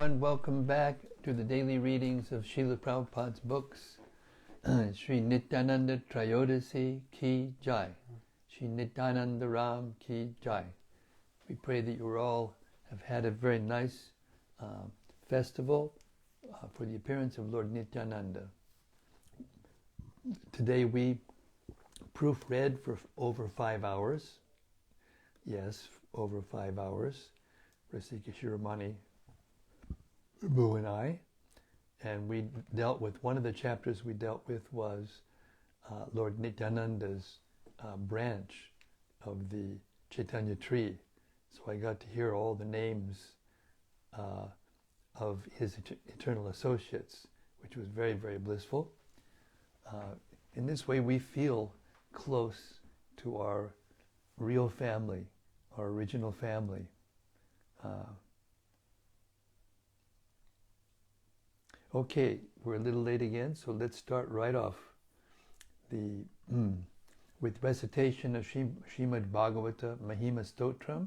And welcome back to the daily readings of Srila Prabhupada's books. Sri Nityananda Trayodasi Ki Jai. Sri Nityananda Ram Ki Jai. We pray that you all have had a very nice festival for the appearance of Lord Nityananda. Today we proofread for over 5 hours. Yes, over 5 hours. Rasikeshwaramani Prabhu and I, and we dealt with, one of the chapters we dealt with was Lord Nityananda's branch of the Chaitanya tree. So I got to hear all the names of his eternal associates, which was very, very blissful. In this way we feel close to our real family, our original family. Okay, we're a little late again, so let's start right off with recitation of Srimad Bhagavatam Mahima Stotram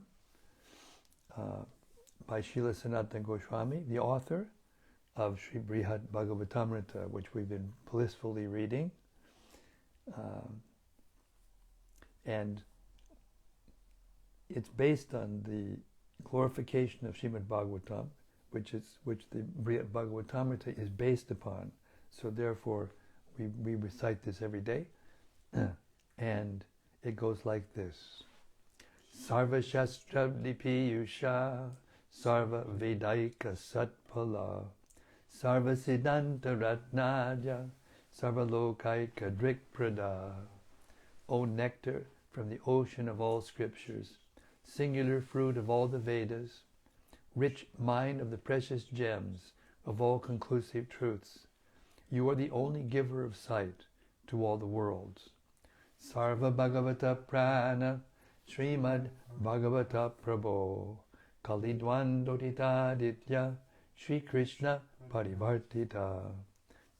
by Srila Sanatana Goswami, the author of Sri Brhad Bhagavatamrta, which we've been blissfully reading. And it's based on the glorification of Srimad Bhagavatam, which the Brhad Bhagavatamrta is based upon. So therefore, we recite this every day, and it goes like this: Sarva Shastra Dipiyusha, Sarva Vedaika Satpala, Sarva Siddhanta Ratnaja, Sarva Lokaika Drikprada. O nectar from the ocean of all scriptures, singular fruit of all the Vedas, rich mine of the precious gems of all conclusive truths, you are the only giver of sight to all the worlds. Sarva Bhagavata Prana, Srimad Bhagavata Prabho, Kalidwandotita Ditya, Sri Krishna Parivartita.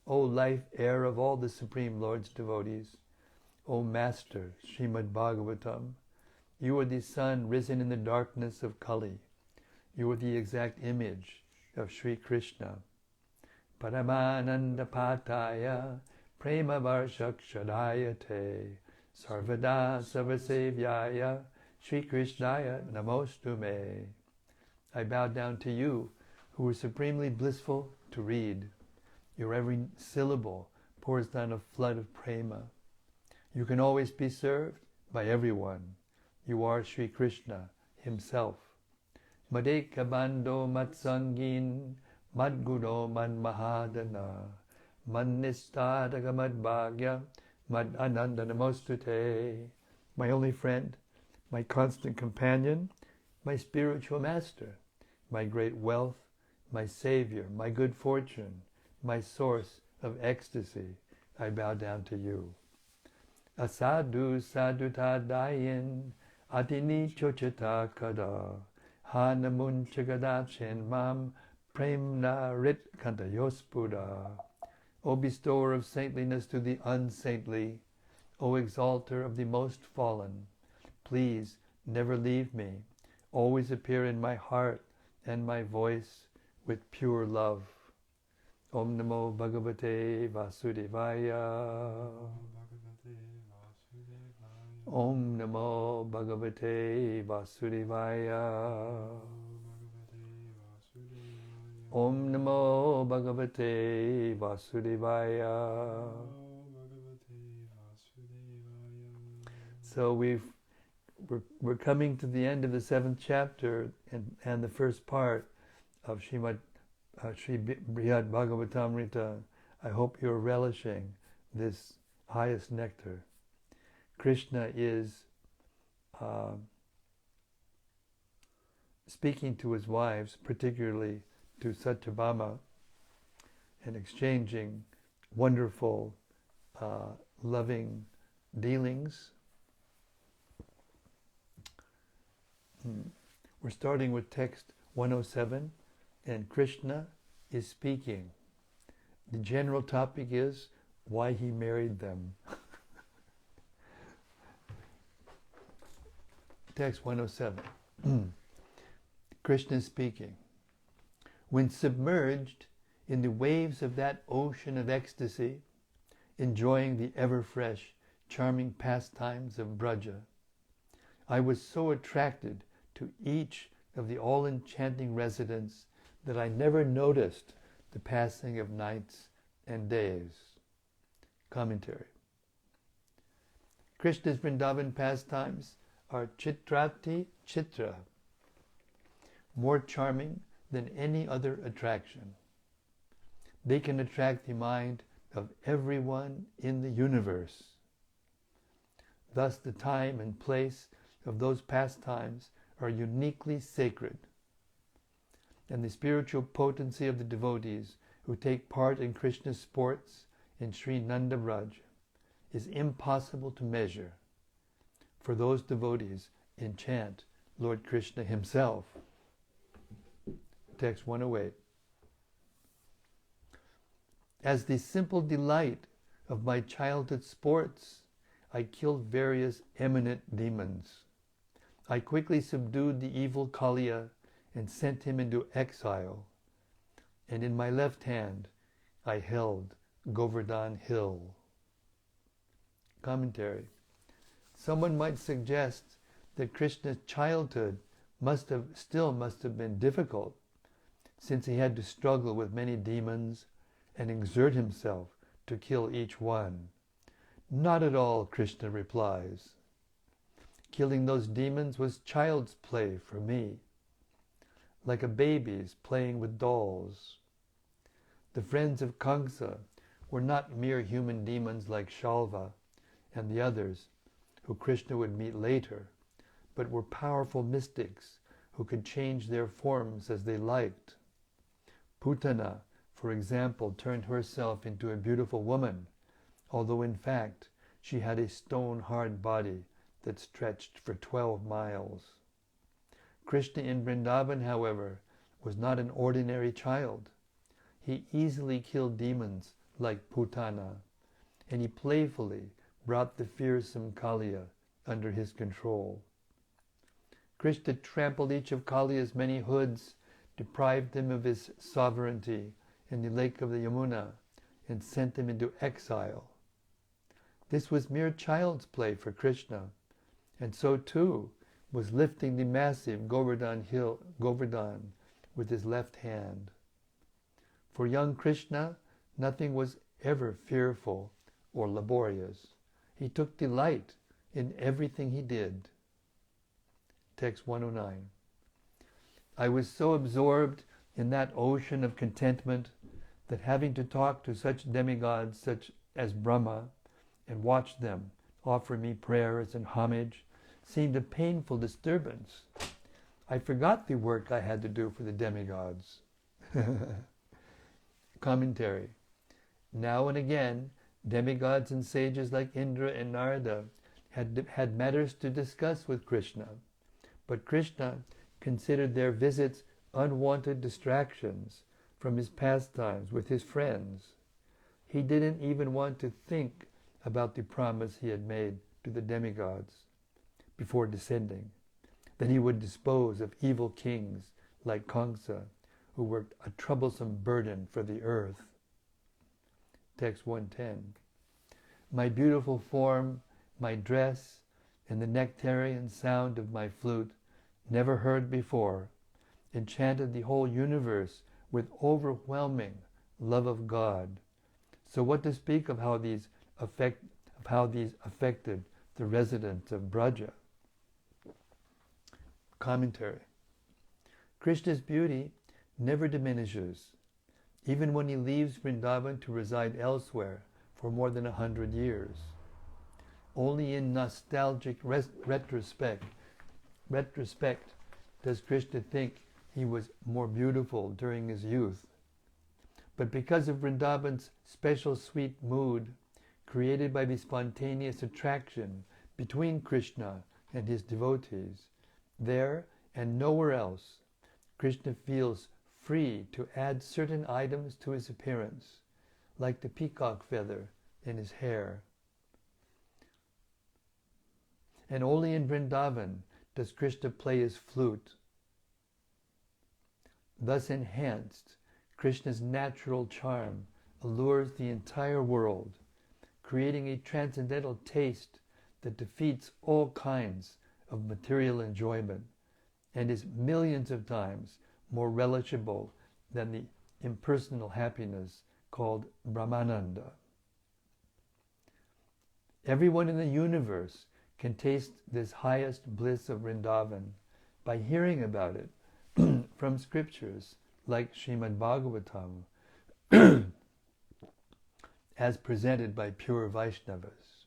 O life air of all the Supreme Lord's devotees, O Master Srimad Bhagavatam, you are the sun risen in the darkness of Kali. You are the exact image of Sri Krishna. Paramananda Pataya Prema Varshakshadayate Sarvada Sarvasevyaya Sri Krishnaya Namostume. I bow down to you, who are supremely blissful to read. Your every syllable pours down a flood of prema. You can always be served by everyone. You are Sri Krishna himself. Madeka Bando Matsangin Madguro Man Mahadana Mannistadaga Madbhagya Mad Ananda Namostute. My only friend, my constant companion, my spiritual master, my great wealth, my savior, my good fortune, my source of ecstasy, I bow down to you. Asadu Saduta Dayin Adini Chochita Kada Hanamun Chagadachin Mam Premna Rit Kantayospura. O bestower of saintliness to the unsaintly, O exalter of the most fallen, please never leave me. Always appear in my heart and my voice with pure love. Om Namo Bhagavate Vasudevaya. Om Namo Bhagavate Vasudevaya. Om Namo Bhagavate Vasudevaya. So we're coming to the end of the 7th chapter and the first part of Sri Brhad Bhagavatamrta. I hope you're relishing this highest nectar. Krishna is speaking to his wives, particularly to Satyabhama, and exchanging wonderful, loving dealings. We're starting with text 107, and Krishna is speaking. The general topic is why he married them. Text 107. Krishna is speaking. When submerged in the waves of that ocean of ecstasy, enjoying the ever-fresh, charming pastimes of Braja, I was so attracted to each of the all-enchanting residents that I never noticed the passing of nights and days. Commentary. Krishna's Vrindavan pastimes are chitrati chitra, more charming than any other attraction. They can attract the mind of everyone in the universe. Thus the time and place of those pastimes are uniquely sacred, and the spiritual potency of the devotees who take part in Krishna's sports in Sri Nanda Braj is impossible to measure, for those devotees enchant Lord Krishna himself. Text 108. As the simple delight of my childhood sports, I killed various eminent demons. I quickly subdued the evil Kaliya and sent him into exile, and in my left hand I held Govardhan Hill. Commentary. Someone might suggest that Krishna's childhood must have been difficult, since he had to struggle with many demons and exert himself to kill each one. Not at all, Krishna replies. Killing those demons was child's play for me, like a baby's playing with dolls. The friends of Kamsa were not mere human demons like Shalva and the others who Krishna would meet later, but were powerful mystics who could change their forms as they liked. Putana, for example, turned herself into a beautiful woman, although in fact she had a stone-hard body that stretched for 12 miles. Krishna in Vrindavan, however, was not an ordinary child. He easily killed demons like Putana, and he playfully brought the fearsome Kaliya under his control. Krishna trampled each of Kaliya's many hoods, deprived him of his sovereignty in the lake of the Yamuna, and sent him into exile. This was mere child's play for Krishna, and so too was lifting the massive Govardhan with his left hand. For young Krishna, nothing was ever fearful or laborious. He took delight in everything he did. Text 109. I was so absorbed in that ocean of contentment that having to talk to such demigods such as Brahma and watch them offer me prayers and homage seemed a painful disturbance. I forgot the work I had to do for the demigods. Commentary. Now and again, demigods and sages like Indra and Narada had matters to discuss with Krishna, but Krishna considered their visits unwanted distractions from his pastimes with his friends. He didn't even want to think about the promise he had made to the demigods before descending, that he would dispose of evil kings like Kamsa, who were a troublesome burden for the earth. Text 110. My beautiful form, my dress, and the nectarian sound of my flute, never heard before, enchanted the whole universe with overwhelming love of God. So what to speak of how these affected the residents of Braja? Commentary. Krishna's beauty never diminishes, even when he leaves Vrindavan to reside elsewhere for more than 100 years. Only in nostalgic retrospect does Krishna think he was more beautiful during his youth. But because of Vrindavan's special sweet mood, created by the spontaneous attraction between Krishna and his devotees, there and nowhere else, Krishna feels free to add certain items to his appearance, like the peacock feather in his hair. And only in Vrindavan does Krishna play his flute. Thus enhanced, Krishna's natural charm allures the entire world, creating a transcendental taste that defeats all kinds of material enjoyment and is millions of times more relishable than the impersonal happiness called Brahmananda. Everyone in the universe can taste this highest bliss of Vrindavan by hearing about it from scriptures like Srimad Bhagavatam as presented by pure Vaishnavas.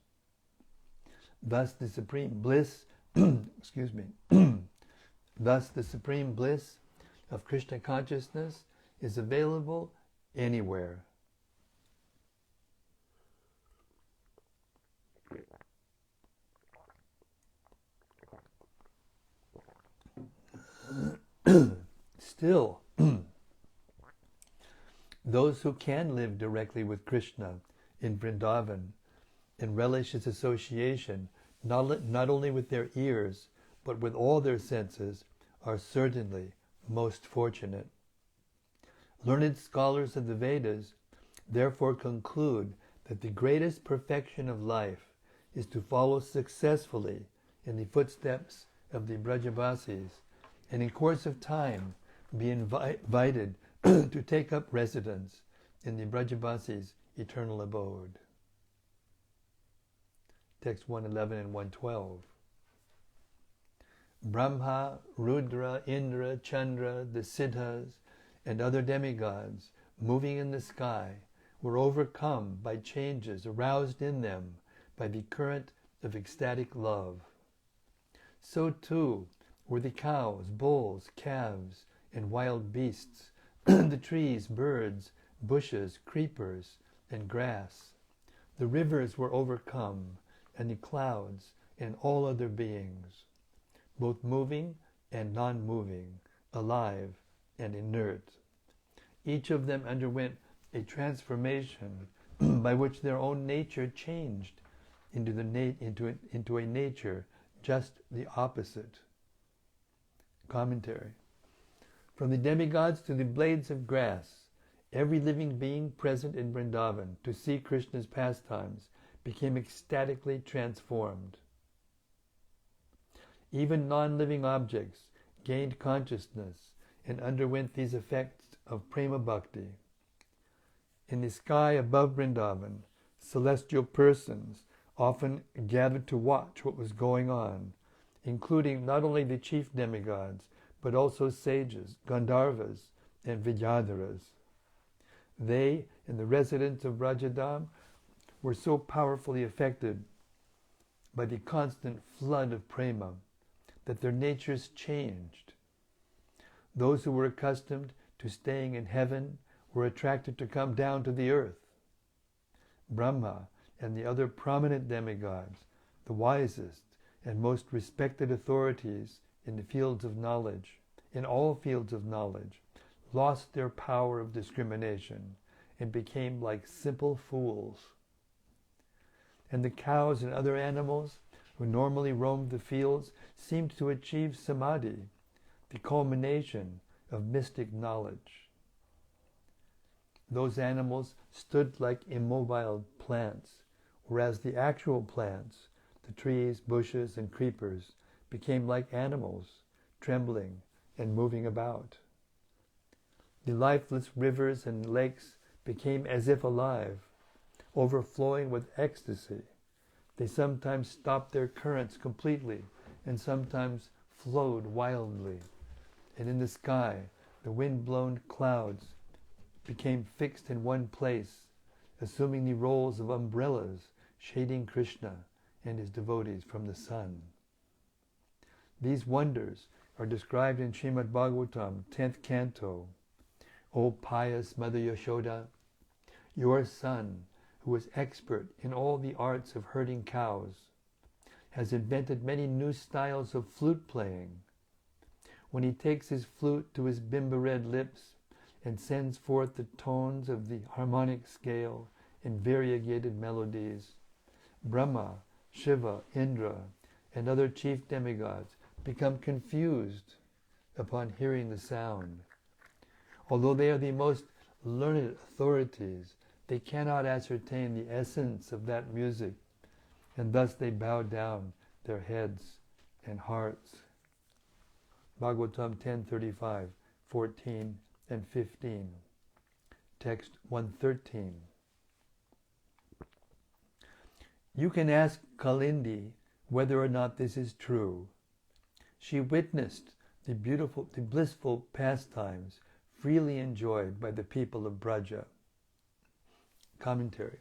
Thus the supreme bliss thus the supreme bliss of Krishna consciousness is available anywhere. Still, those who can live directly with Krishna in Vrindavan and relish his association not only with their ears but with all their senses are certainly most fortunate. Learned scholars of the Vedas therefore conclude that the greatest perfection of life is to follow successfully in the footsteps of the Brajavasis and in course of time be invited to take up residence in the Brajavasis' eternal abode. Text 111 and 112. Brahma, Rudra, Indra, Chandra, the Siddhas, and other demigods moving in the sky were overcome by changes aroused in them by the current of ecstatic love. So too were the cows, bulls, calves, and wild beasts, the trees, birds, bushes, creepers, and grass. The rivers were overcome, and the clouds, and all other beings, both moving and non-moving, alive and inert. Each of them underwent a transformation by which their own nature changed into a nature just the opposite. Commentary. From the demigods to the blades of grass, every living being present in Vrindavan to see Krishna's pastimes became ecstatically transformed. Even non-living objects gained consciousness and underwent these effects of prema bhakti. In the sky above Vrindavan, celestial persons often gathered to watch what was going on, including not only the chief demigods, but also sages, Gandharvas, and Vidyadharas. They and the residents of Brajadam were so powerfully affected by the constant flood of prema that their natures changed. Those who were accustomed to staying in heaven were attracted to come down to the earth. Brahma and the other prominent demigods, the wisest and most respected authorities in the fields of knowledge, in all fields of knowledge, lost their power of discrimination and became like simple fools. And the cows and other animals who normally roamed the fields seemed to achieve samadhi, the culmination of mystic knowledge. Those animals stood like immobile plants, whereas the actual plants, the trees, bushes, and creepers, became like animals, trembling and moving about. The lifeless rivers and lakes became as if alive, overflowing with ecstasy. They sometimes stopped their currents completely and sometimes flowed wildly. And in the sky, the wind-blown clouds became fixed in one place, assuming the roles of umbrellas shading Krishna and his devotees from the sun. These wonders are described in Srimad Bhagavatam, 10th canto. O pious Mother Yashoda, your son, who is expert in all the arts of herding cows, has invented many new styles of flute playing. When he takes his flute to his bimba-red lips and sends forth the tones of the harmonic scale in variegated melodies, Brahma, Shiva, Indra, and other chief demigods become confused upon hearing the sound. Although they are the most learned authorities, they cannot ascertain the essence of that music, and thus they bow down their heads and hearts. Bhagavatam 10:35, 14 and 15. Text 113. You can ask Kalindi whether or not this is true. She witnessed the blissful pastimes freely enjoyed by the people of Braja. Commentary.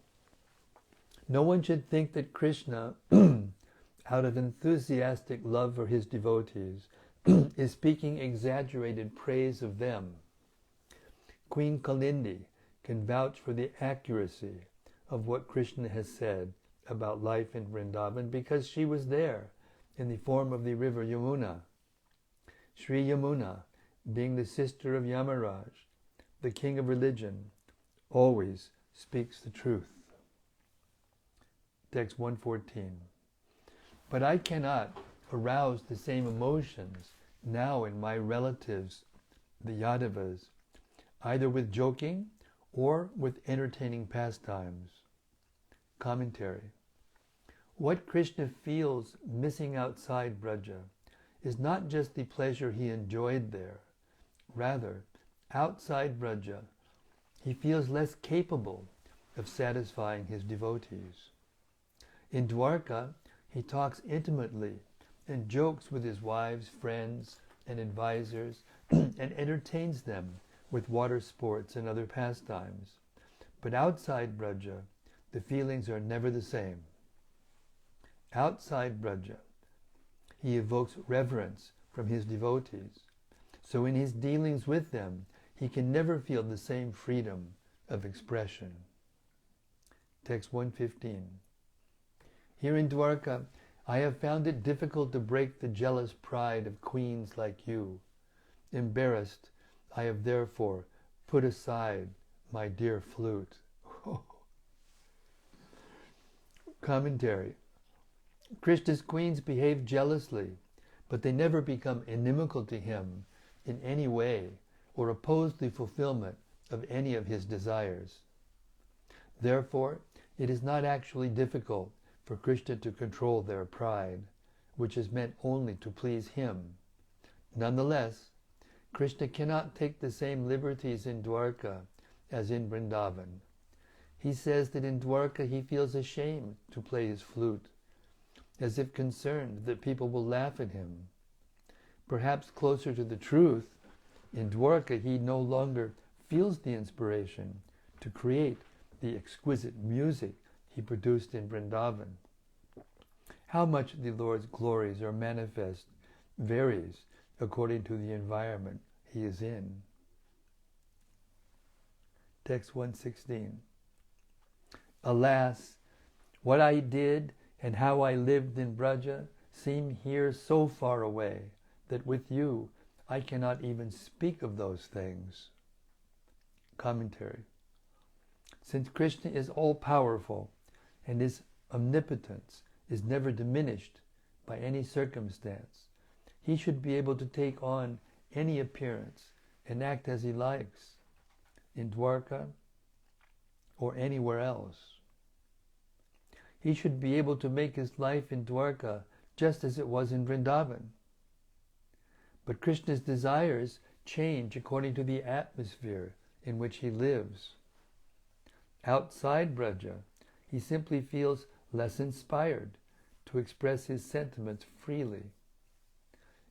No one should think that Krishna, out of enthusiastic love for his devotees, is speaking exaggerated praise of them. Queen Kalindi can vouch for the accuracy of what Krishna has said about life in Vrindavan because she was there in the form of the river Yamuna. Sri Yamuna, being the sister of Yamaraj, the king of religion, always speaks the truth. Text 114. But I cannot arouse the same emotions now in my relatives, the Yadavas, either with joking or with entertaining pastimes. Commentary. What Krishna feels missing outside Braja is not just the pleasure he enjoyed there. Rather, outside Braja, he feels less capable of satisfying his devotees. In Dwarka, he talks intimately and jokes with his wives, friends, and advisors, and entertains them with water sports and other pastimes. But outside Braja, the feelings are never the same. Outside Braja, he evokes reverence from his devotees. So in his dealings with them, he can never feel the same freedom of expression. Text 115. Here in Dwarka, I have found it difficult to break the jealous pride of queens like you. Embarrassed, I have therefore put aside my dear flute. Commentary. Krishna's queens behave jealously, but they never become inimical to him in any way or oppose the fulfillment of any of his desires. Therefore, it is not actually difficult for Krishna to control their pride, which is meant only to please him. Nonetheless, Krishna cannot take the same liberties in Dwarka as in Vrindavan. He says that in Dwarka he feels ashamed to play his flute, as if concerned that people will laugh at him. Perhaps closer to the truth, in Dwarka he no longer feels the inspiration to create the exquisite music he produced in Vrindavan. How much the Lord's glories are manifest varies according to the environment he is in. Text 116. Alas, what I did and how I lived in Braja seem here so far away that with you I cannot even speak of those things. Commentary. Since Krishna is all-powerful and his omnipotence is never diminished by any circumstance, he should be able to take on any appearance and act as he likes in Dwarka or anywhere else. He should be able to make his life in Dwarka just as it was in Vrindavan. But Krishna's desires change according to the atmosphere in which he lives. Outside Braja, he simply feels less inspired to express his sentiments freely.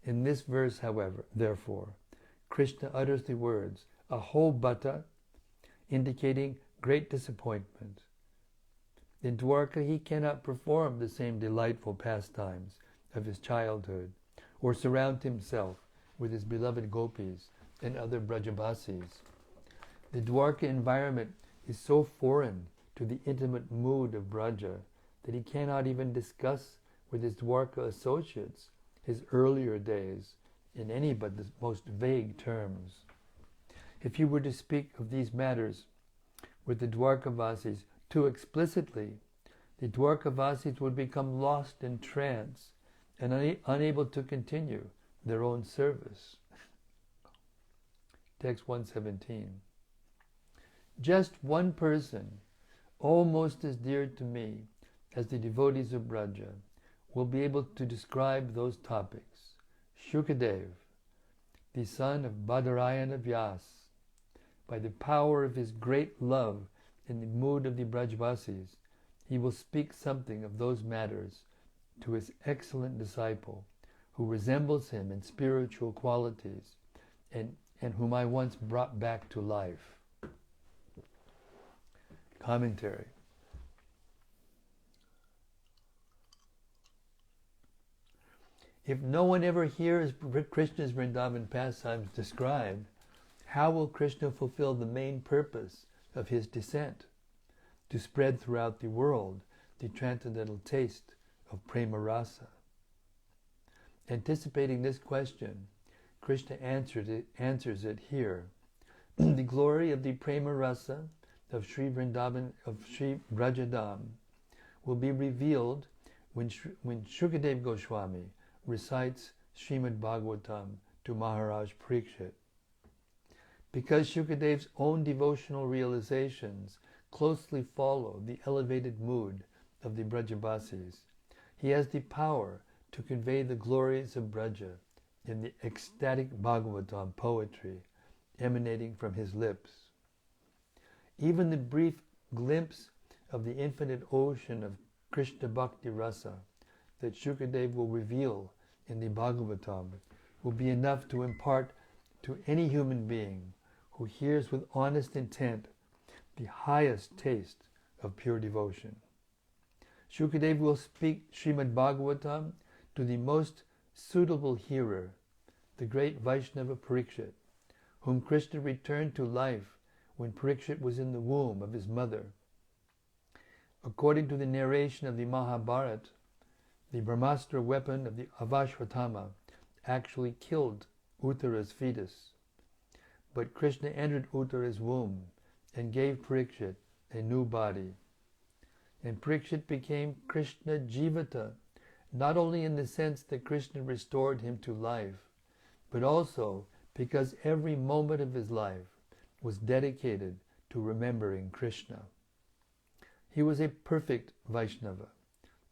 In this verse, however, therefore, Krishna utters the words aho bhata, indicating great disappointment. In Dwarka, he cannot perform the same delightful pastimes of his childhood or surround himself with his beloved gopis and other Brajabasis. The Dwarka environment is so foreign to the intimate mood of Braja that he cannot even discuss with his Dwarka associates his earlier days in any but the most vague terms. If he were to speak of these matters with the Dwarkavasis too explicitly, the Dwarkavasis would become lost in trance and unable to continue their own service. Text 117. Just one person, almost as dear to me as the devotees of Braja, will be able to describe those topics. Sukadeva, the son of Badarayana Vyas, by the power of his great love in the mood of the Brajvasis, he will speak something of those matters to his excellent disciple, who resembles him in spiritual qualities, and whom I once brought back to life. Commentary. If no one ever hears Krishna's Vrindavan pastimes described, how will Krishna fulfill the main purpose of his descent? To spread throughout the world the transcendental taste of prema rasa. Anticipating this question, Krishna answers it here. The glory of the prema rasa of Sri Vrindavan, of Sri Brajadam, will be revealed when Sukadeva Goswami recites Srimad Bhagavatam to Maharaj Parikshit. Because Sukadeva's own devotional realizations closely follow the elevated mood of the Brajavasis, he has the power to convey the glories of Braja in the ecstatic Bhagavatam poetry emanating from his lips. Even the brief glimpse of the infinite ocean of Krishna Bhakti Rasa that Sukadeva will reveal in the Bhagavatam will be enough to impart to any human being who hears with honest intent the highest taste of pure devotion. Sukadeva will speak Srimad Bhagavatam to the most suitable hearer, the great Vaishnava Parikshit, whom Krishna returned to life when Parikshit was in the womb of his mother. According to the narration of the Mahabharata, the Brahmastra weapon of the Avashvatthama actually killed Uttara's fetus. But Krishna entered Uttara's womb and gave Parikshit a new body. And Parikshit became Krishna Jivata, not only in the sense that Krishna restored him to life, but also because every moment of his life was dedicated to remembering Krishna. He was a perfect Vaishnava,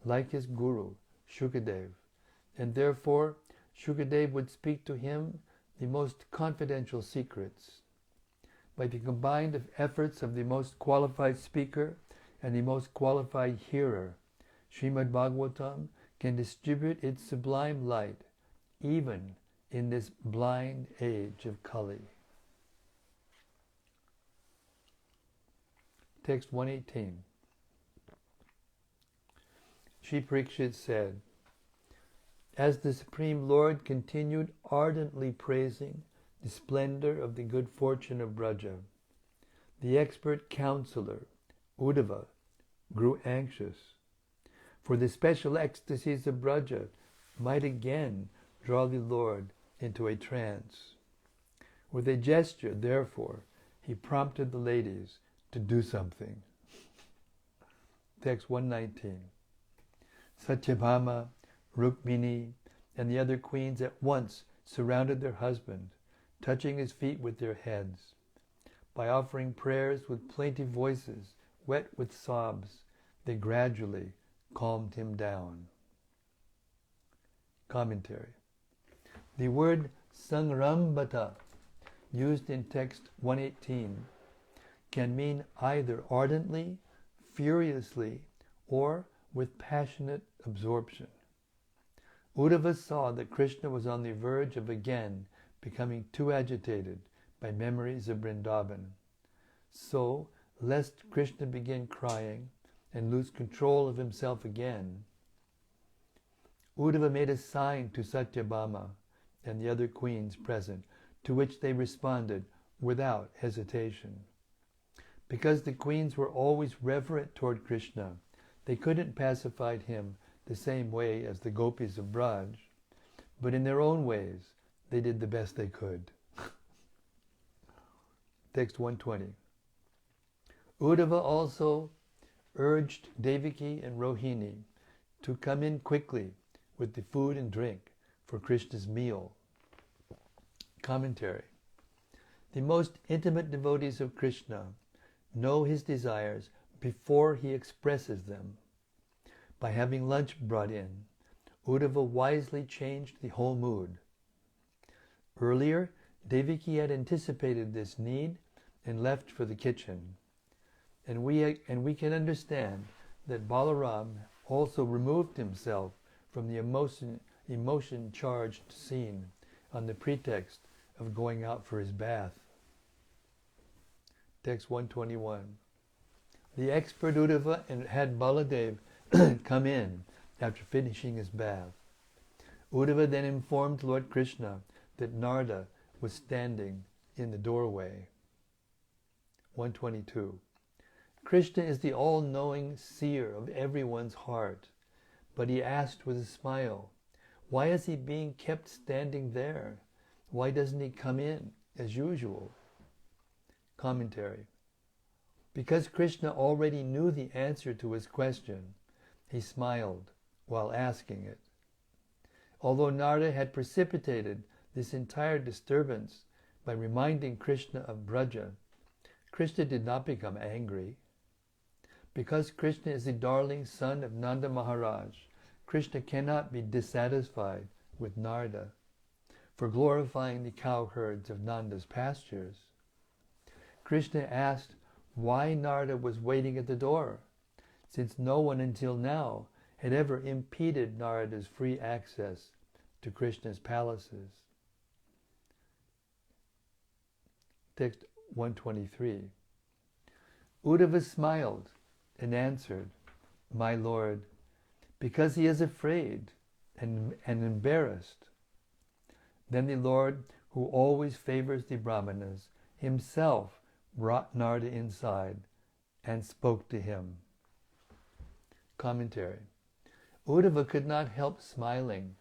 like his guru, Sukadeva, and therefore Sukadeva would speak to him the most confidential secrets. By the combined efforts of the most qualified speaker and the most qualified hearer, Srimad Bhagavatam can distribute its sublime light even in this blind age of Kali. Text 118. Sri Parikshit said, as the Supreme Lord continued ardently praising the splendor of the good fortune of Braja, the expert counselor, Uddhava, grew anxious, for the special ecstasies of Braja might again draw the Lord into a trance. With a gesture, therefore, he prompted the ladies to do something. Text 119. Satyabhama, Rukmini, and the other queens at once surrounded their husband, touching his feet with their heads. By offering prayers with plaintive voices, wet with sobs, they gradually calmed him down. Commentary. The word sangrambata, used in text 118, can mean either ardently, furiously, or with passionate absorption. Uddhava saw that Krishna was on the verge of again becoming too agitated by memories of Vrindavan. So, lest Krishna begin crying and lose control of himself again, Uddhava made a sign to Satyabhama and the other queens present, to which they responded without hesitation. Because the queens were always reverent toward Krishna, they couldn't pacify him the same way as the gopis of Braj, but in their own ways, they did the best they could. Text 120. Uddhava also urged Devaki and Rohini to come in quickly with the food and drink for Krishna's meal. Commentary. The most intimate devotees of Krishna know his desires before he expresses them. By having lunch brought in, Uddhava wisely changed the whole mood. Earlier, Devaki had anticipated this need and left for the kitchen. And we can understand that Balaram also removed himself from the emotion-charged scene on the pretext of going out for his bath. Text 121. The expert Uddhava had Baladev come in after finishing his bath. Uddhava then informed Lord Krishna that Narada was standing in the doorway. 122. Krishna is the all-knowing seer of everyone's heart, but he asked with a smile, why is he being kept standing there? Why doesn't he come in as usual? Commentary. Because Krishna already knew the answer to his question, he smiled while asking it. Although Narada had precipitated this entire disturbance by reminding Krishna of Braja, Krishna did not become angry. Because Krishna is the darling son of Nanda Maharaj, Krishna cannot be dissatisfied with Narada for glorifying the cowherds of Nanda's pastures. Krishna asked why Narada was waiting at the door, since no one until now had ever impeded Narada's free access to Krishna's palaces. Text 123. Uddhava smiled and answered, my lord, because he is afraid and embarrassed. Then the Lord, who always favors the Brahmanas, himself brought Narada inside and spoke to him. Commentary. Uddhava could not help smiling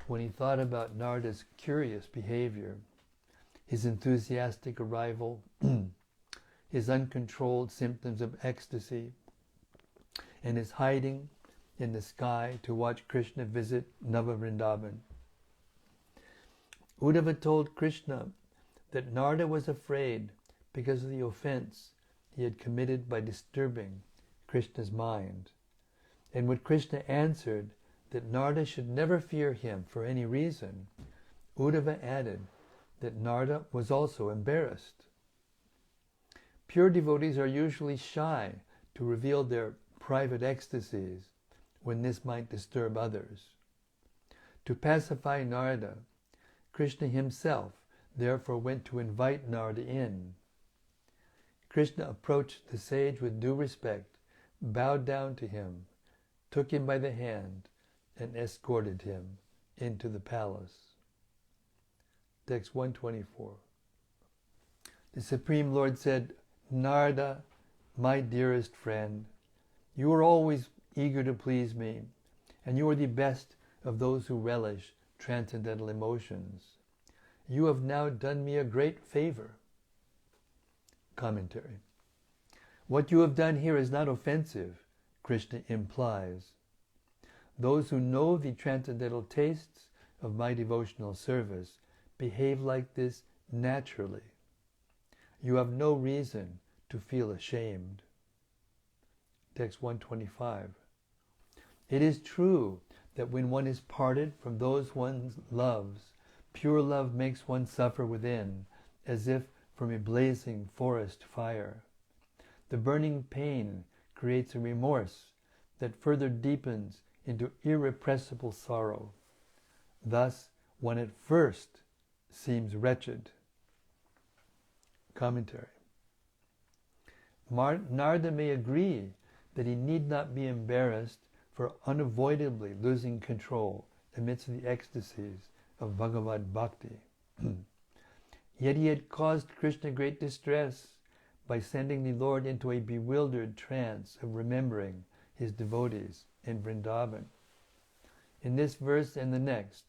when he thought about Narada's curious behavior, his enthusiastic arrival, his uncontrolled symptoms of ecstasy, and his hiding in the sky to watch Krishna visit Nava Vrindavan. Uddhava told Krishna that Narada was afraid because of the offense he had committed by disturbing Krishna's mind. And when Krishna answered that Narada should never fear him for any reason, Uddhava added that Narada was also embarrassed. Pure devotees are usually shy to reveal their private ecstasies when this might disturb others. To pacify Narada, Krishna himself therefore went to invite Narada in. Krishna approached the sage with due respect, bowed down to him, took him by the hand, and escorted him into the palace. Text 124. The Supreme Lord said, Narada, my dearest friend, you are always eager to please me, and you are the best of those who relish transcendental emotions. You have now done me a great favor. Commentary. What you have done here is not offensive, Krishna implies. Those who know the transcendental tastes of my devotional service behave like this naturally. You have no reason to feel ashamed. Text 125. It is true that when one is parted from those one loves, pure love makes one suffer within, as if from a blazing forest fire. The burning pain creates a remorse that further deepens into irrepressible sorrow. Thus, one at first seems wretched. Commentary. Narada may agree that he need not be embarrassed for unavoidably losing control amidst the ecstasies of Bhagavad Bhakti. Yet he had caused Krishna great distress by sending the Lord into a bewildered trance of remembering his devotees in Vrindavan. In this verse and the next,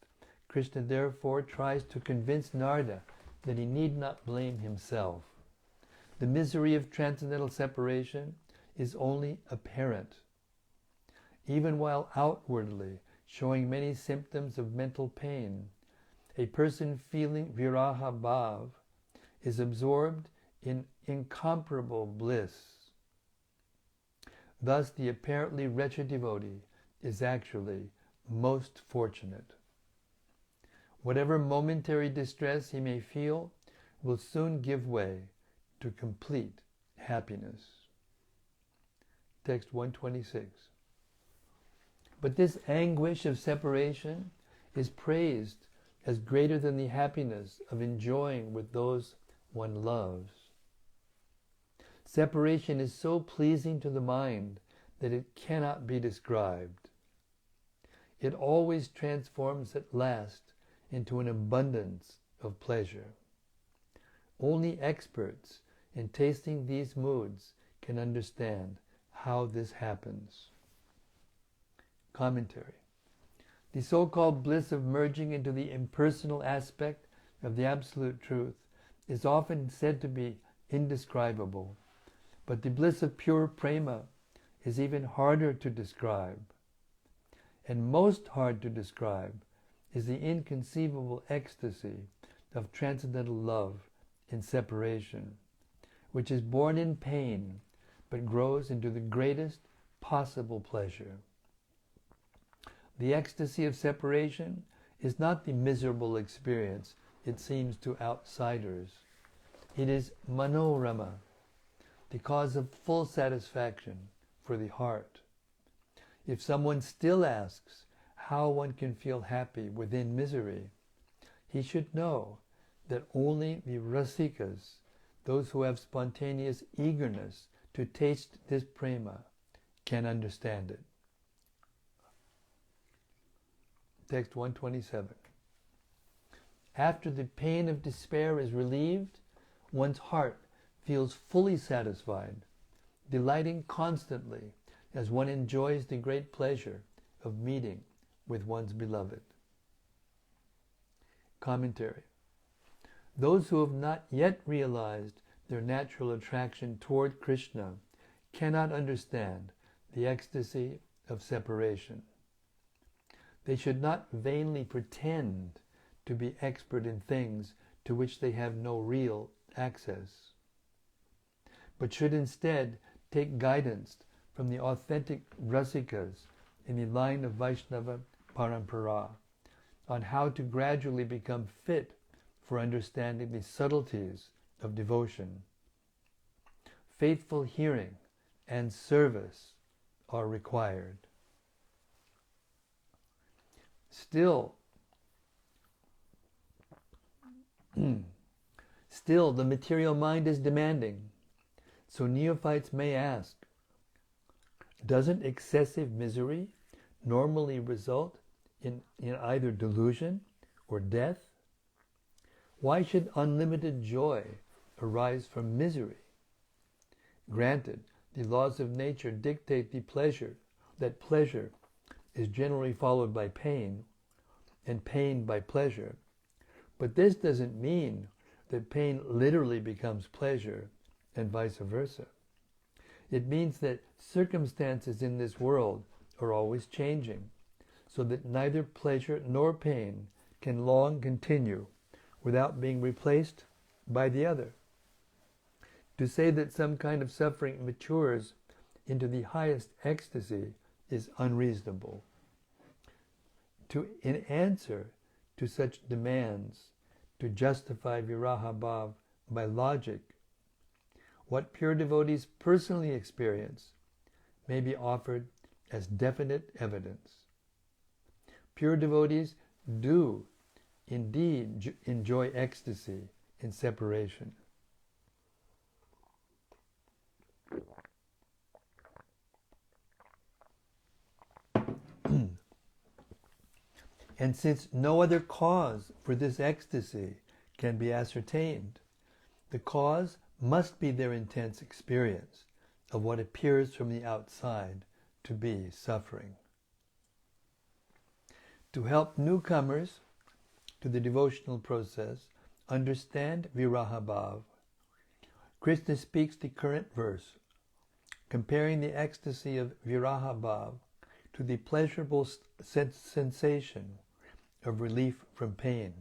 Krishna therefore tries to convince Narada that he need not blame himself. The misery of transcendental separation is only apparent. Even while outwardly showing many symptoms of mental pain, a person feeling viraha bhava is absorbed in incomparable bliss. Thus, the apparently wretched devotee is actually most fortunate. Whatever momentary distress he may feel will soon give way to complete happiness. Text 126. But this anguish of separation is praised as greater than the happiness of enjoying with those one loves. Separation is so pleasing to the mind that it cannot be described. It always transforms at last into an abundance of pleasure. Only experts in tasting these moods can understand how this happens. Commentary. The so-called bliss of merging into the impersonal aspect of the Absolute Truth is often said to be indescribable, but the bliss of pure prema is even harder to describe. And most hard to describe is the inconceivable ecstasy of transcendental love in separation, which is born in pain but grows into the greatest possible pleasure. The ecstasy of separation is not the miserable experience it seems to outsiders. It is manorama, the cause of full satisfaction for the heart. If someone still asks how one can feel happy within misery, he should know that only the rasikas, those who have spontaneous eagerness to taste this prema, can understand it. Text 127. After the pain of despair is relieved, one's heart feels fully satisfied, delighting constantly as one enjoys the great pleasure of meeting with one's beloved. Commentary. Those who have not yet realized their natural attraction toward Krishna cannot understand the ecstasy of separation. They should not vainly pretend to be expert in things to which they have no real access, but should instead take guidance from the authentic rasikas in the line of Vaishnava Parampara on how to gradually become fit for understanding the subtleties of devotion. Faithful hearing and service are required. Still, the material mind is demanding. So neophytes may ask, doesn't excessive misery normally result in either delusion or death? Why should unlimited joy arise from misery? Granted, the laws of nature dictate that pleasure is generally followed by pain, and pain by pleasure. But this doesn't mean that pain literally becomes pleasure, and vice versa. It means that circumstances in this world are always changing, so that neither pleasure nor pain can long continue without being replaced by the other. To say that some kind of suffering matures into the highest ecstasy is unreasonable. In answer to such demands to justify viraha bhava by logic, what pure devotees personally experience may be offered as definite evidence. Pure devotees do indeed enjoy ecstasy in separation. And since no other cause for this ecstasy can be ascertained, the cause must be their intense experience of what appears from the outside to be suffering. To help newcomers to the devotional process understand viraha bhava, Krishna speaks the current verse, comparing the ecstasy of viraha bhava to the pleasurable sensation of relief from pain,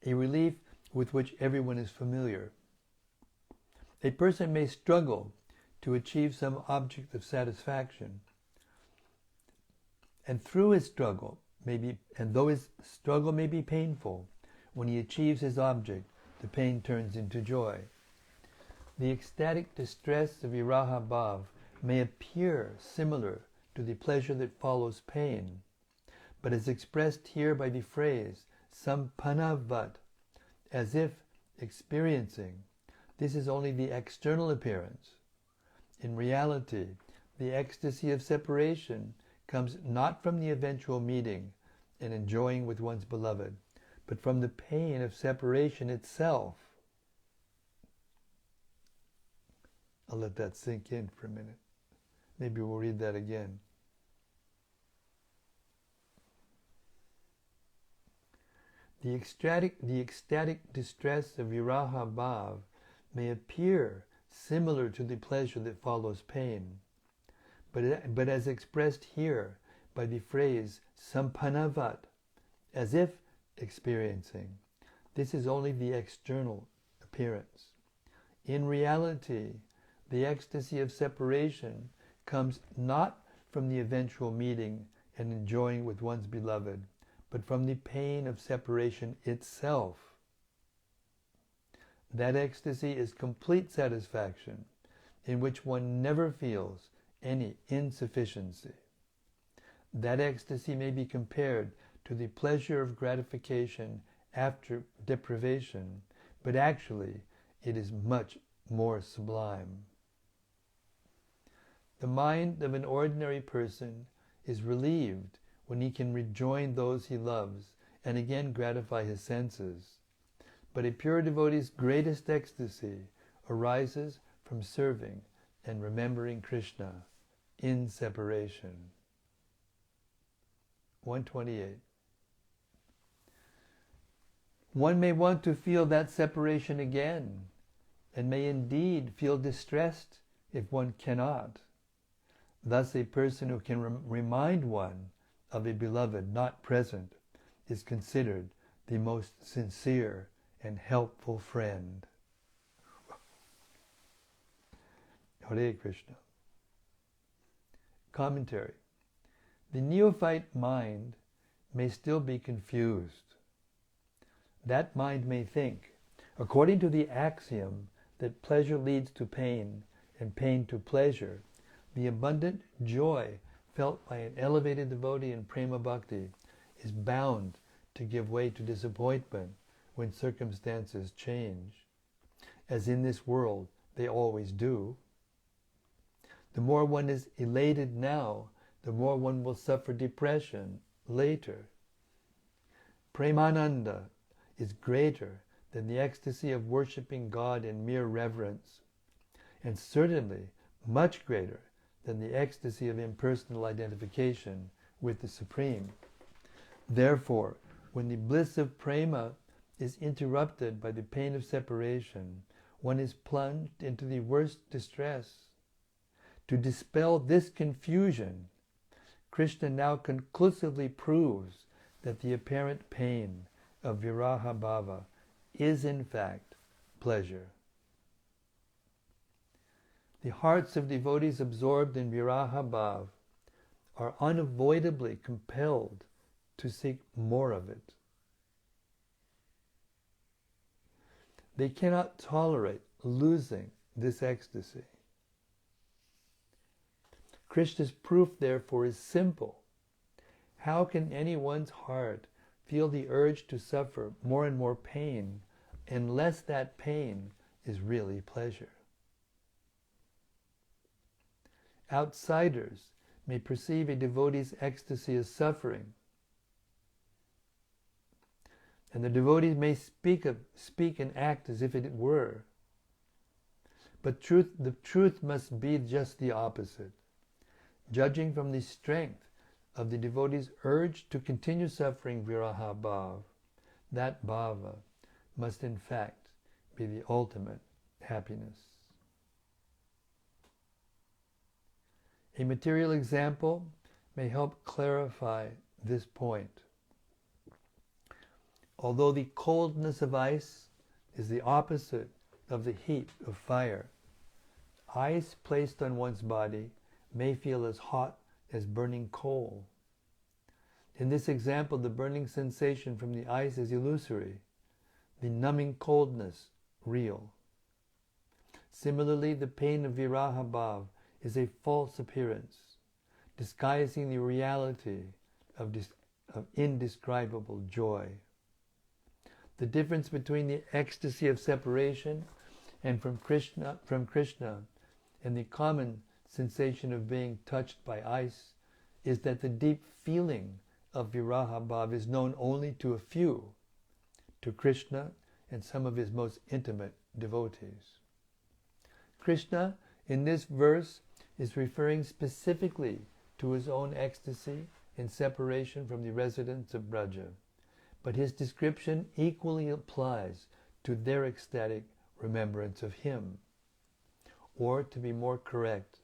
a relief with which everyone is familiar. A person may struggle to achieve some object of satisfaction, and through his struggle, though his struggle may be painful, when he achieves his object, the pain turns into joy. The ecstatic distress of viraha bhava may appear similar to the pleasure that follows pain, but is expressed here by the phrase sampanavat, as if experiencing. This is only the external appearance. In reality, the ecstasy of separation comes not from the eventual meeting and enjoying with one's beloved, but from the pain of separation itself. I'll let that sink in for a minute. Maybe we'll read that again. The ecstatic distress of viraha bhava may appear similar to the pleasure that follows pain, but as expressed here by the phrase sampanavat, as if experiencing. This is only the external appearance. In reality, the ecstasy of separation comes not from the eventual meeting and enjoying with one's beloved, but from the pain of separation itself. That ecstasy is complete satisfaction, in which one never feels any insufficiency. That ecstasy may be compared to the pleasure of gratification after deprivation, but actually it is much more sublime. The mind of an ordinary person is relieved when he can rejoin those he loves and again gratify his senses. But a pure devotee's greatest ecstasy arises from serving and remembering Krishna in separation. 128. One may want to feel that separation again, and may indeed feel distressed if one cannot. Thus a person who can remind one of a beloved not present is considered the most sincere and helpful friend. Hare Krishna. Commentary. The neophyte mind may still be confused. That mind may think, according to the axiom that pleasure leads to pain and pain to pleasure, the abundant joy felt by an elevated devotee in prema bhakti is bound to give way to disappointment when circumstances change, as in this world they always do. The more one is elated now, the more one will suffer depression later. Premananda is greater than the ecstasy of worshipping God in mere reverence, and certainly much greater than the ecstasy of impersonal identification with the Supreme. Therefore, when the bliss of prema is interrupted by the pain of separation, one is plunged into the worst distress. To dispel this confusion, Krishna now conclusively proves that the apparent pain of viraha bhava is in fact pleasure. The hearts of devotees absorbed in viraha bhava are unavoidably compelled to seek more of it. They cannot tolerate losing this ecstasy. Krishna's proof, therefore, is simple. How can anyone's heart feel the urge to suffer more and more pain unless that pain is really pleasure? Outsiders may perceive a devotee's ecstasy as suffering, and the devotees may speak and act as if it were. But the truth must be just the opposite. Judging from the strength of the devotee's urge to continue suffering viraha bhava, that bhava must in fact be the ultimate happiness. A material example may help clarify this point. Although the coldness of ice is the opposite of the heat of fire. Ice placed on one's body may feel as hot as burning coal. In this example, the burning sensation from the ice is illusory, the numbing coldness real. Similarly, the pain of viraha bhava is a false appearance, disguising the reality of indescribable joy. The difference between the ecstasy of separation and from Krishna and the common sensation of being touched by ice is that the deep feeling of viraha bhava is known only to a few, to Krishna and some of his most intimate devotees. Krishna, in this verse, is referring specifically to his own ecstasy in separation from the residents of Braja, but his description equally applies to their ecstatic remembrance of him. Or, to be more correct,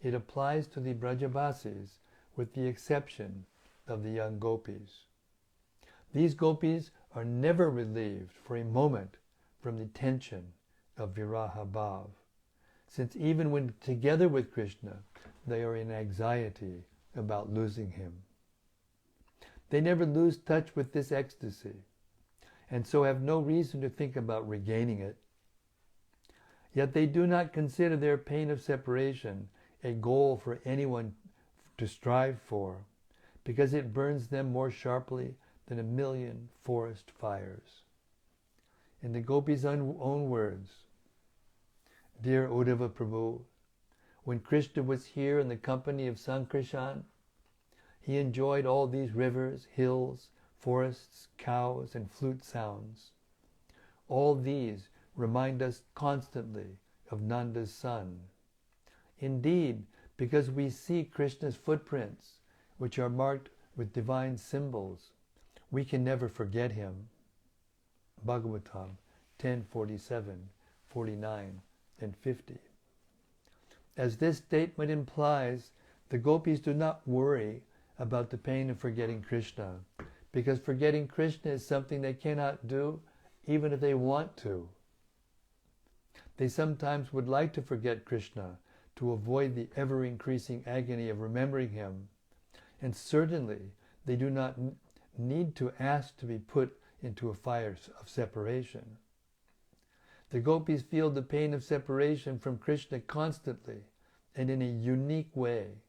it applies to the Brajavasis with the exception of the young gopis. These gopis are never relieved for a moment from the tension of viraha bhava, since even when together with Krishna, they are in anxiety about losing him. They never lose touch with this ecstasy, and so have no reason to think about regaining it. Yet they do not consider their pain of separation a goal for anyone to strive for, because it burns them more sharply than a million forest fires. In the gopis' own words, "Dear Uddhava Prabhu, when Krishna was here in the company of Sankrishan, he enjoyed all these rivers, hills, forests, cows, and flute sounds. All these remind us constantly of Nanda's son. Indeed, because we see Krishna's footprints, which are marked with divine symbols, we can never forget him." Bhagavatam 10:47, 49, and 50. As this statement implies, the gopis do not worry about the pain of forgetting Krishna, because forgetting Krishna is something they cannot do even if they want to. They sometimes would like to forget Krishna to avoid the ever-increasing agony of remembering him, and certainly they do not need to ask to be put into a fire of separation. The gopis feel the pain of separation from Krishna constantly and in a unique way.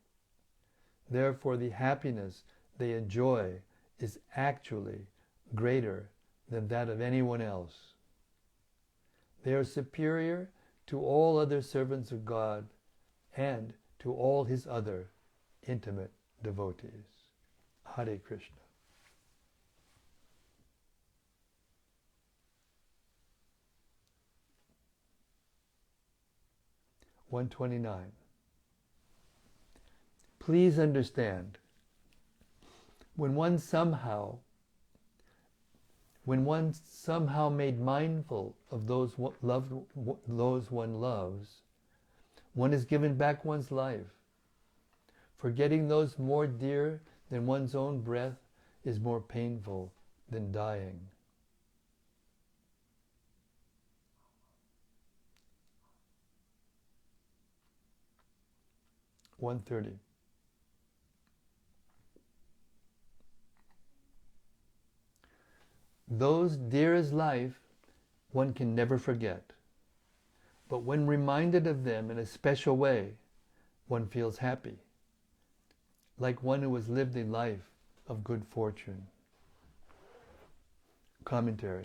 Therefore, the happiness they enjoy is actually greater than that of anyone else. They are superior to all other servants of God and to all his other intimate devotees. Hare Krishna. (129) Please understand, when one somehow made mindful of those one loves, one is given back one's life. Forgetting those more dear than one's own breath is more painful than dying. (130) Those dear as life one can never forget, but when reminded of them in a special way, one feels happy, like one who has lived a life of good fortune. Commentary.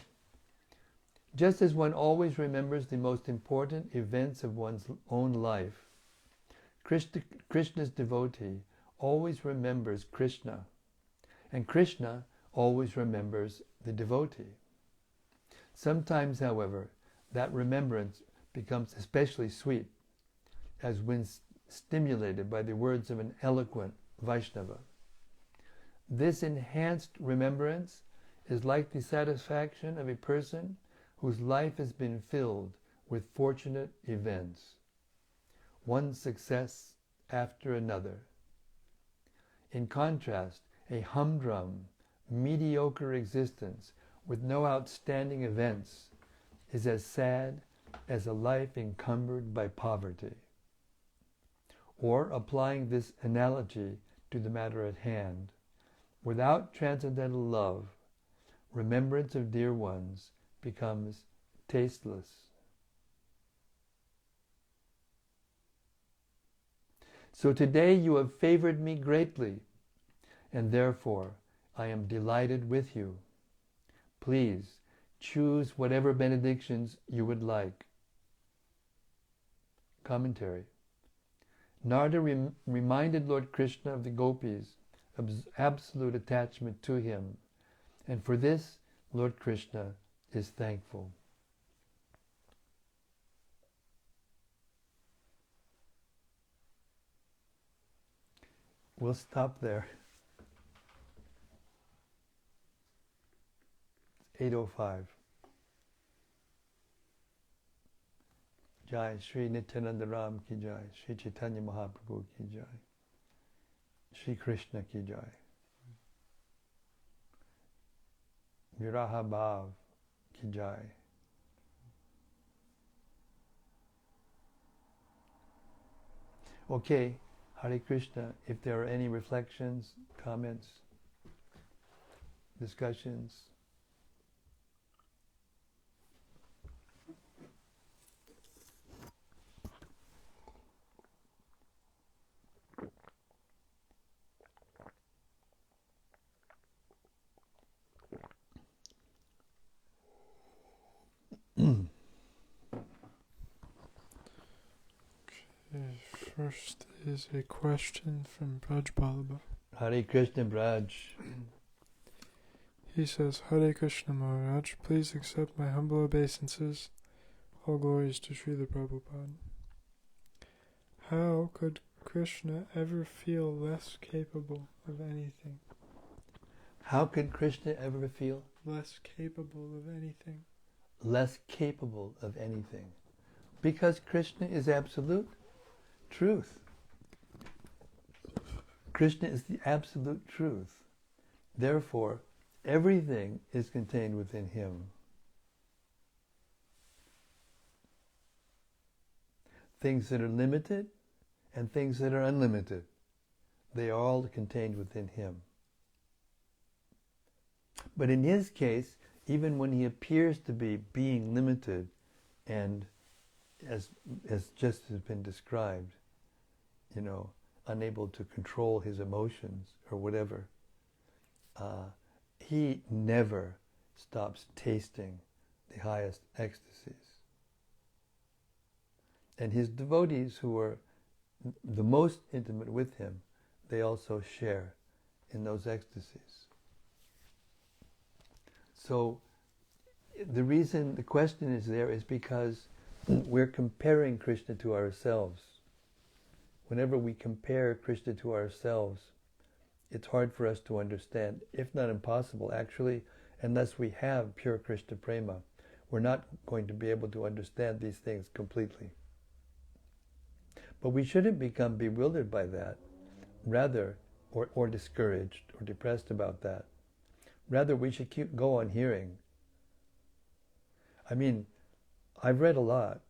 Just as one always remembers the most important events of one's own life, Krishna's devotee always remembers Krishna, and Krishna always remembers the devotee. Sometimes, however, that remembrance becomes especially sweet, as when stimulated by the words of an eloquent Vaishnava. This enhanced remembrance is like the satisfaction of a person whose life has been filled with fortunate events, one success after another. In contrast, a humdrum, mediocre existence with no outstanding events is as sad as a life encumbered by poverty. Or, applying this analogy to the matter at hand, without transcendental love, remembrance of dear ones becomes tasteless. So today you have favored me greatly, and therefore I am delighted with you. Please choose whatever benedictions you would like. Commentary. Narada reminded Lord Krishna of the gopis' absolute attachment to him, and for this Lord Krishna is thankful. We'll stop there. It's 8:05. Jai Shri Nityananda Ram ki jai, Shri Chaitanya Mahaprabhu ki jai, Shri Krishna ki jai. Viraha bhava ki jai. Okay, Hare Krishna. If there are any reflections, comments, discussions. First is a question from Brhad Bhagavatamrta. Hare Krishna, Braj. He says, Hare Krishna Maharaj, please accept my humble obeisances. All glories to Srila Prabhupada. How could Krishna ever feel less capable of anything? How could Krishna ever feel Less capable of anything. less capable of anything? Because Krishna is absolute truth. Krishna is the absolute truth. Therefore, everything is contained within him. Things that are limited and things that are unlimited, they are all contained within him. But in his case, even when he appears to be being limited and as just has been described, unable to control his emotions or whatever, he never stops tasting the highest ecstasies. And his devotees who are the most intimate with him, they also share in those ecstasies. So the reason the question is there is because we're comparing Krishna to ourselves. Whenever we compare Krishna to ourselves, it's hard for us to understand, if not impossible, actually, unless we have pure Krishna prema, we're not going to be able to understand these things completely. But we shouldn't become bewildered by that, rather, or discouraged or depressed about that. Rather, we should go on hearing. I mean, I've read a lot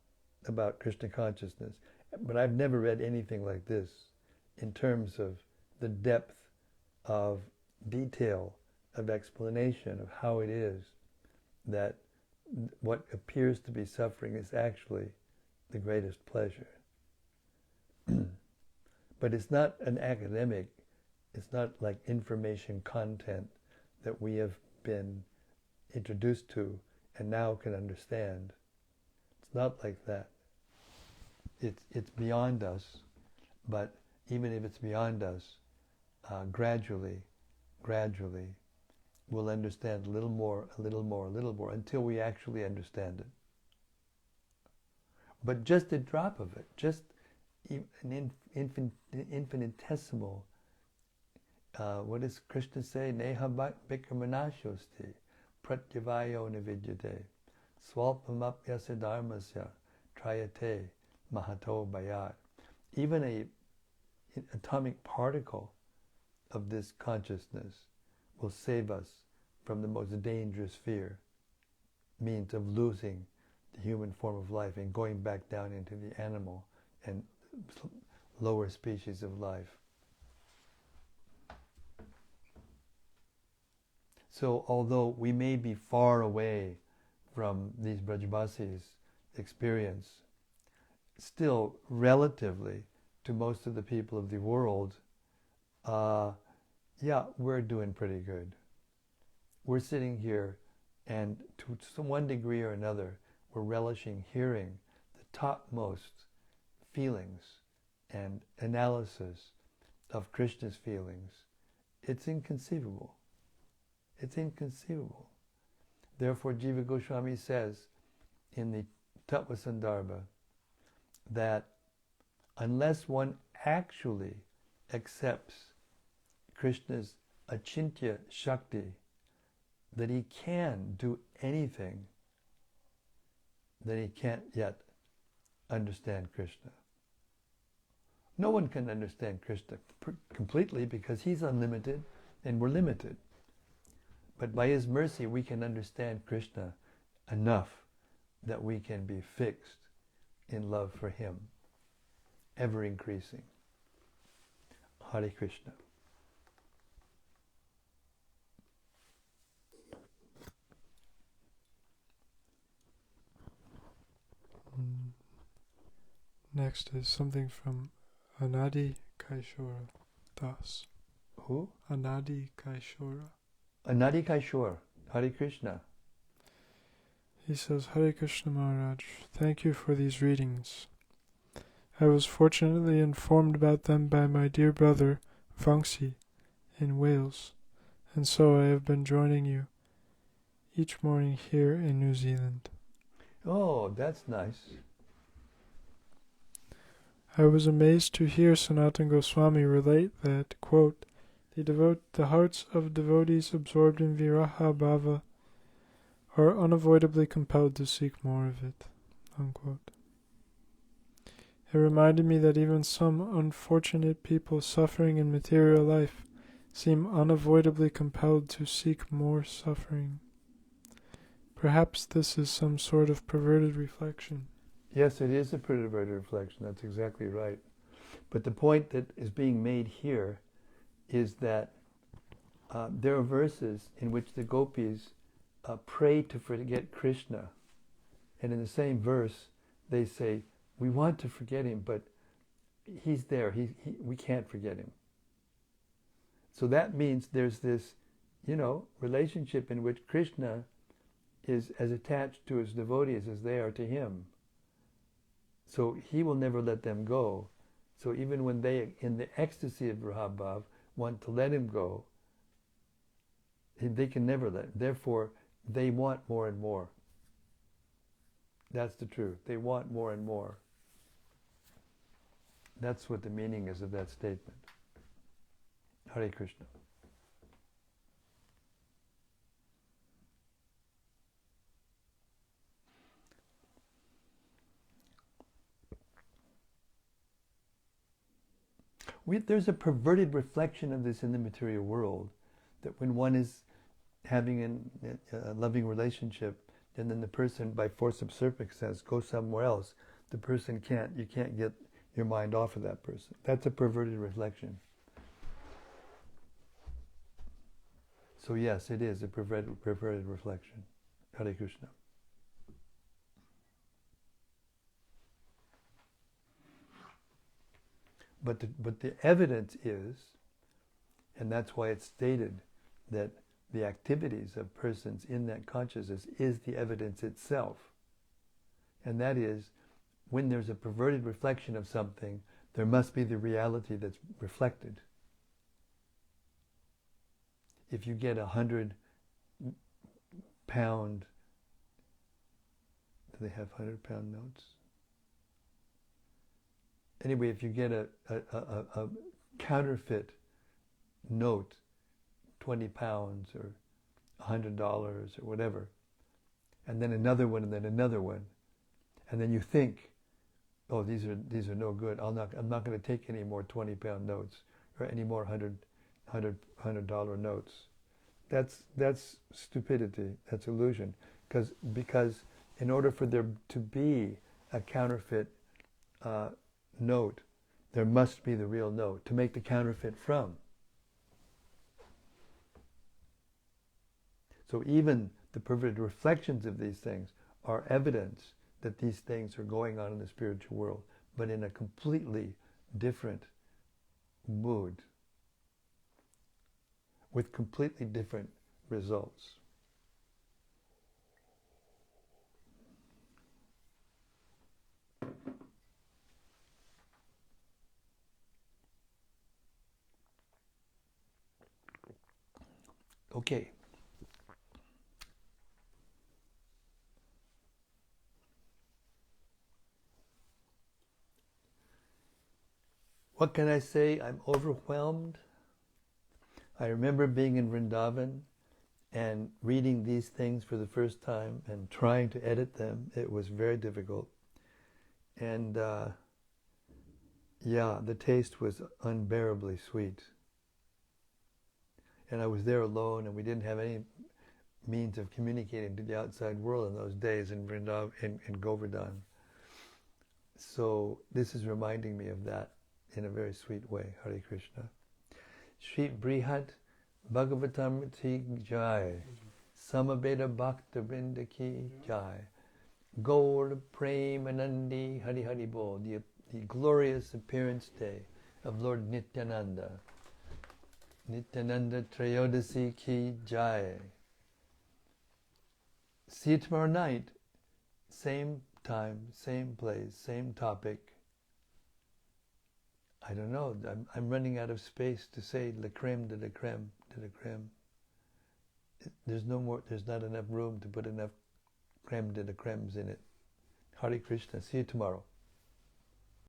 about Krishna consciousness, but I've never read anything like this in terms of the depth of detail of explanation of how it is that what appears to be suffering is actually the greatest pleasure. But it's not an academic, it's not like information content that we have been introduced to and now can understand. It's not like that. It's beyond us, but even if it's beyond us, gradually, we'll understand a little more, until we actually understand it. But just a drop of it, just an infinitesimal, what does Krishna say? Neha bhikramanashosti pratyavayo nividyate swalpamapyasya dharmasya trayate mahato bhayat. Even an atomic particle of this consciousness will save us from the most dangerous fear, means of losing the human form of life and going back down into the animal and lower species of life. So although we may be far away from these Brajbasis' experience, still relatively to most of the people of the world, we're doing pretty good. We're sitting here and to some one degree or another, we're relishing hearing the topmost feelings and analysis of Krishna's feelings. It's inconceivable. It's inconceivable. Therefore, Jiva Goswami says in the Tattva Sandarbha that unless one actually accepts Krishna's achintya shakti, that he can do anything, that he can't yet understand Krishna. No one can understand Krishna completely because he's unlimited and we're limited. But by his mercy, we can understand Krishna enough that we can be fixed in love for him, ever increasing. Hare Krishna. Next is something from Anadi Kaishora Das. Who? Anadi Kaishora. Anadi Kaishor. Hare Krishna. He says, Hare Krishna Maharaj, thank you for these readings. I was fortunately informed about them by my dear brother, Vangsi, in Wales, and so I have been joining you each morning here in New Zealand. Oh, that's nice. I was amazed to hear Sanatana Goswami relate that, quote, the hearts of devotees absorbed in viraha bhava are unavoidably compelled to seek more of it, unquote. It reminded me that even some unfortunate people suffering in material life seem unavoidably compelled to seek more suffering. Perhaps this is some sort of perverted reflection. Yes, it is a perverted reflection. That's exactly right. But the point that is being made here is that there are verses in which the gopis pray to forget Krishna. And in the same verse, they say, we want to forget him, but he's there. We can't forget him. So that means there's this, relationship in which Krishna is as attached to his devotees as they are to him. So he will never let them go. So even when they, in the ecstasy of viraha, want to let him go, they can never let him. Therefore, they want more and more. That's the truth. They want more and more. That's what the meaning is of that statement. Hare Krishna. There's a perverted reflection of this in the material world, that when one is having a loving relationship, and then the person, by force of circumstance, goes somewhere else, the person you can't get your mind off of that person. That's a perverted reflection. So yes, it is a perverted reflection. Hare Krishna. But the evidence is, and that's why it's stated that the activities of persons in that consciousness is the evidence itself. And that is, when there's a perverted reflection of something, there must be the reality that's reflected. If you get 100 pound, do they have 100 pound notes? Anyway, if you get a counterfeit note, 20 pounds or $100 or whatever, and then another one, and then another one, and then you think, oh, these are no good. I'm not going to take any more 20-pound notes or any more $100 notes. That's stupidity. That's illusion. Because in order for there to be a counterfeit note, there must be the real note to make the counterfeit from. So even the perverted reflections of these things are evidence that these things are going on in the spiritual world, but in a completely different mood, with completely different results. Okay. What can I say? I'm overwhelmed. I remember being in Vrindavan and reading these things for the first time and trying to edit them. It was very difficult. And the taste was unbearably sweet. And I was there alone, and we didn't have any means of communicating to the outside world in those days in Vrindavan, in Govardhan. So this is reminding me of that in a very sweet way. Hare Krishna. Shri Brhad Bhagavatamrta Jai. Samaveda Bhakta Vrinda Ki Jai. Gaur Premanandi Hari Hari Bol. The glorious appearance day of Lord Nityananda. Nityananda Trayodasi Ki Jai. See you tomorrow night. Same time, same place, same topic. I don't know. I'm running out of space to say la creme de la creme de la creme. There's not enough room to put enough creme de la cremes in it. Hare Krishna. See you tomorrow.